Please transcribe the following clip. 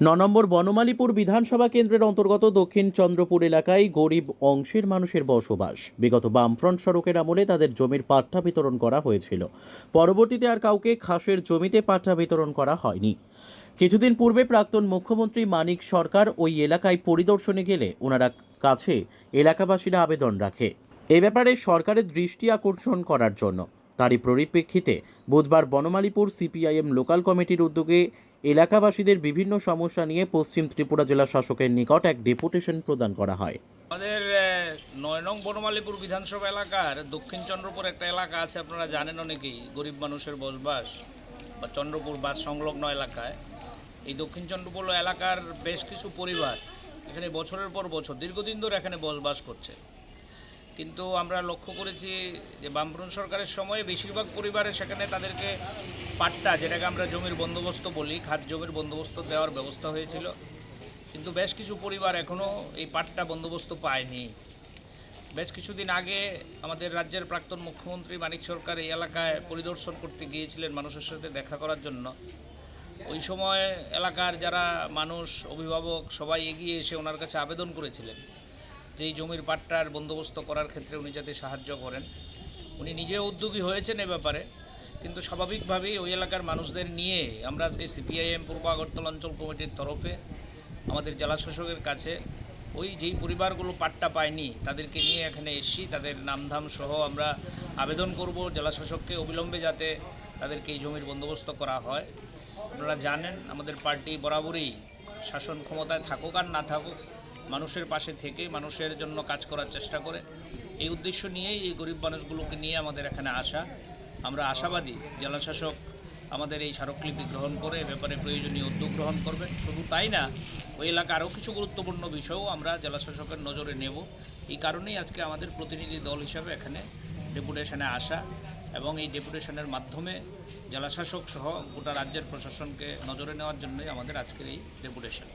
নম্বর বনমালীপুর বিধানসভা কেন্দ্রের অন্তর্গত দক্ষিণ চন্দ্রপুর এলাকায় গরিব অংশের মানুষের বসবাস। বিগত বামফ্রন্ট সড়কের আমলে তাদের জমির পাট্টা বিতরণ করা হয়েছিল। পরবর্তীতে আর কাউকে খাসের জমিতে পাট্টা বিতরণ করা হয়নি। কিছুদিন পূর্বে প্রাক্তন মুখ্যমন্ত্রী মানিক সরকার ওই এলাকায় পরিদর্শনে গেলে ওনারা কাছে এলাকাবাসীরা আবেদন রাখে এ ব্যাপারে সরকারের দৃষ্টি আকর্ষণ করার জন্য। তারই পরিপ্রেক্ষিতে বুধবার বনমালীপুর সিপিআইএম লোকাল কমিটির উদ্যোগে এলাকাবাসীদের বিভিন্ন সমস্যা নিয়ে পশ্চিম ত্রিপুরা জেলা শাসকের নিকট এক ডেপুটেশন প্রদান করা হয়। আমাদের ৯ নং বনমালীপুর বিধানসভা এলাকার দক্ষিণ চন্দ্রপুর একটা এলাকা আছে, আপনারা জানেন অনেকেই, গরিব মানুষের বসবাস বা চন্দ্রপুর বাস সংলগ্ন এলাকায়। এই দক্ষিণ চন্দ্রপুর এলাকার বেশ কিছু পরিবার এখানে বছরের পর বছর দীর্ঘদিন ধরে এখানে বসবাস করছে, কিন্তু আমরা লক্ষ্য করেছি যে বামফ্রন্ট সরকারের সময়ে বেশিরভাগ পরিবারে সেখানে তাদেরকে পাট্টা, যেটাকে আমরা জমির বন্দোবস্ত বলি, খাত জমির বন্দোবস্ত দেওয়ার ব্যবস্থা হয়েছিল, কিন্তু বেশ কিছু পরিবার এখনও এই পাট্টা বন্দোবস্ত পায়নি। বেশ কিছুদিন আগে আমাদের রাজ্যের প্রাক্তন মুখ্যমন্ত্রী মানিক সরকার এই এলাকায় পরিদর্শন করতে গিয়েছিলেন মানুষের সাথে দেখা করার জন্য। ওই সময় এলাকার যারা মানুষ, অভিভাবক সবাই এগিয়ে এসে ওনার কাছে আবেদন করেছিলেন যে এই জমির পাট্টার বন্দোবস্ত করার ক্ষেত্রে উনি যাতে সাহায্য করেন। উনি নিজেও উদ্যোগী হয়েছেন এ ব্যাপারে, কিন্তু স্বাভাবিকভাবেই ওই এলাকার মানুষদের নিয়ে আমরা আজকে সিপিআইএম পূর্ব আগরতলা অঞ্চল কমিটির তরফে আমাদের জেলা শাসকের কাছে ওই যেই পরিবারগুলো পাট্টা পায়নি তাদেরকে নিয়ে এখানে এসেছি। তাদের নামধাম সহ আমরা আবেদন করব জেলা শাসককে অবিলম্বে যাতে তাদেরকে এই জমির বন্দোবস্ত করা হয়। আপনারা জানেন আমাদের পার্টি বরাবরই শাসন ক্ষমতায় থাকুক আর না থাকুক মানুষের পাশে থেকে মানুষের জন্য কাজ করার চেষ্টা করে। এই উদ্দেশ্য নিয়েই এই গরিব মানুষগুলোকে নিয়ে আমাদের এখানে আসা। আমরা আশাবাদী জেলা শাসক আমাদের এই স্মারকলিপি গ্রহণ করে এ ব্যাপারে প্রয়োজনীয় উদ্যোগ গ্রহণ করবেন। শুধু তাই না, ওই এলাকা আরও কিছু গুরুত্বপূর্ণ বিষয়ও আমরা জেলা শাসকের নজরে নেব। এই কারণেই আজকে আমাদের প্রতিনিধি দল হিসাবে এখানে ডেপুটেশনে আসা, এবং এই ডেপুটেশনের মাধ্যমে জেলা শাসক সহ গোটা রাজ্যের প্রশাসনকে নজরে নেওয়ার জন্যই আমাদের আজকের এই ডেপুটেশন।